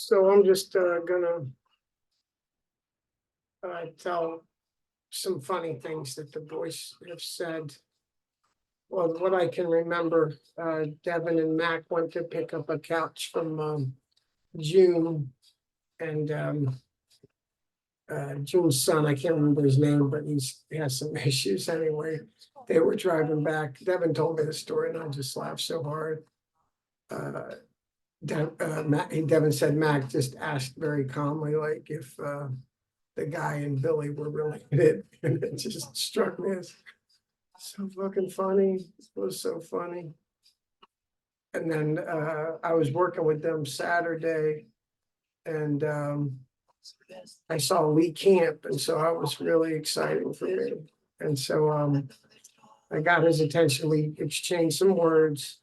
So I'm just gonna tell some funny things that the boys have said. Well, what I can remember, Devin and Mac went to pick up a couch from June, and June's son, I can't remember his name, but he has some issues anyway. They were driving back. Devin told me the story, and I just laughed so hard. Devin said Mac just asked very calmly, like if the guy and Billy were related, and it just struck me as so fucking funny. It was so funny. And then I was working with them Saturday, and I saw Lee Camp, and so I was really exciting for me. And so I got his attention. We exchanged some words,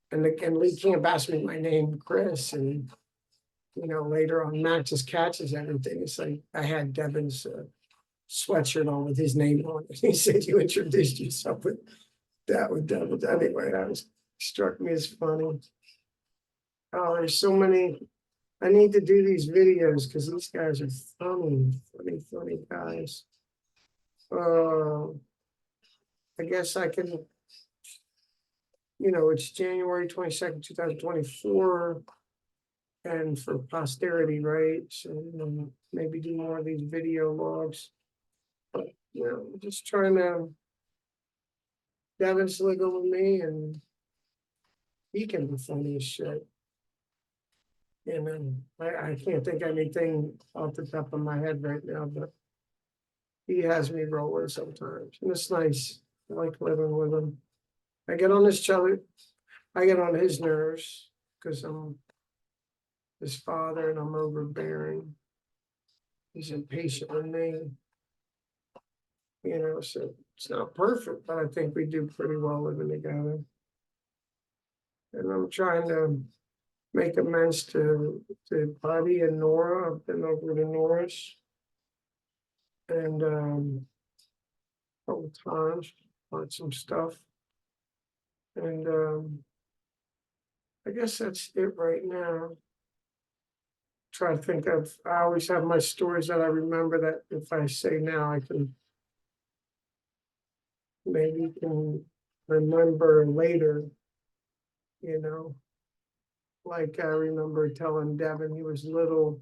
and again, Lee Camp asked me my name, Chris, and later on, Matt just catches everything. It's like I had Devin's sweatshirt on with his name on it. He said, "You introduced yourself with that with Devin." Anyway, that was struck me as funny. Oh, there's so many. I need to do these videos because these guys are funny guys. I guess I can, it's January 22nd, 2024. And for posterity, right? So maybe do more of these video logs. But just trying to Devin's living with me, and he can be funny as shit. And I can't think of anything off the top of my head right now, but he has me rolling sometimes. And it's nice. I like living with him. I get on his nerves because I'm his father and I'm overbearing. He's impatient with me. So it's not perfect, but I think we do pretty well living together. And I'm trying to make amends to Buddy and Nora. I've been over to Nora's and a couple times, bought some stuff. And I guess that's it right now. Try to think of, I always have my stories that I remember that if I say now, I can maybe can remember later, like I remember telling Devin he was little,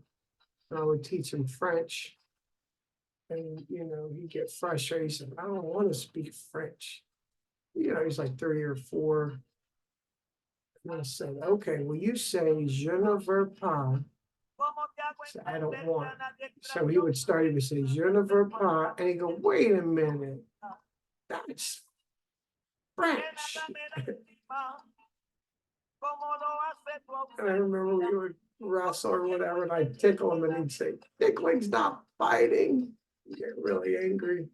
and I would teach him French. And, he'd get frustrated. He said, "I don't want to speak French." He's like 3 or 4. And I said, "Okay, well, you say, je ne veux pas." So I don't want. So he would start, he would say, "Je ne veux pas." And he'd go, "Wait a minute. That's French." And I remember we would wrestle or whatever, and I'd tickle him, and he'd say, "Tickling's not fighting." He'd get really angry.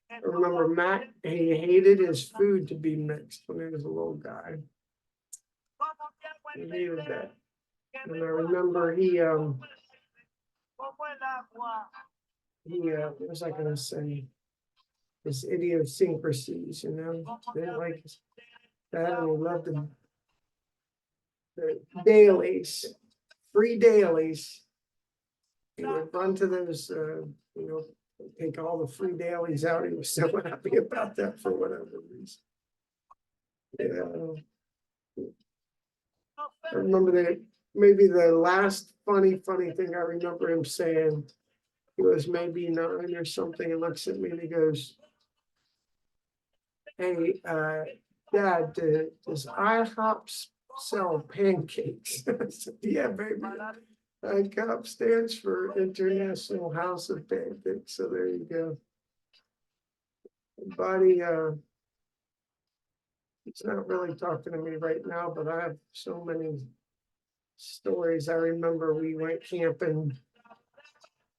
I remember Matt, he hated his food to be mixed when he was a little guy. He hated that. And I remember what was I gonna say? His idiosyncrasies, didn't like that, and he loved the dailies, free dailies. He would run to those, take all the free dailies out. He was so happy about that for whatever reason. I remember that maybe the last funny thing I remember him saying, he was maybe 9 or something. He looks at me and he goes, "Hey, Dad, does IHOP sell pancakes?" I said, "Yeah, baby. IHOP stands for International House of Pancakes." So there you go. Buddy, he's not really talking to me right now, but I have so many stories. I remember we went camping,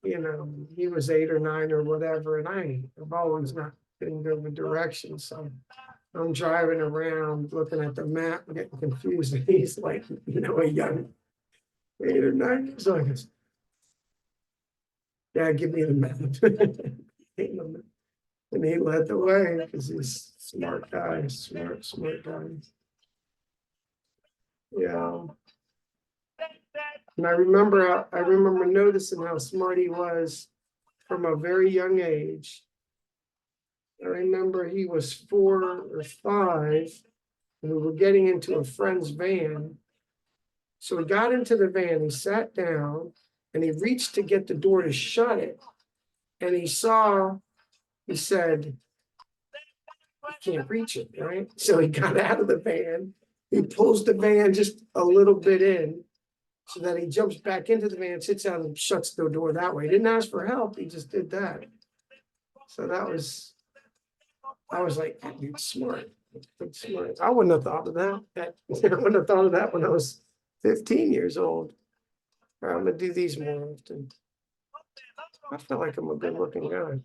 he was 8 or 9 or whatever, and I've always not been good with directions. So I'm driving around looking at the map, getting confused. And he's like, a young 8 or 9 years old. "Dad, give me the map." And he led the way because he's a smart guy, smart guy. Yeah. And I remember noticing how smart he was from a very young age. I remember he was 4 or 5, and we were getting into a friend's van. So he got into the van, he sat down, and he reached to get the door to shut it. And he said, I can't reach it, right? So he got out of the van, he pulls the van just a little bit in, so that he jumps back into the van, sits down and shuts the door that way. He didn't ask for help, he just did that. So I was like, that dude's smart. That's smart. I wouldn't have thought of that. I wouldn't have thought of that when I was 15 years old. All right, I'm gonna do these more often. I feel like I'm a good looking guy.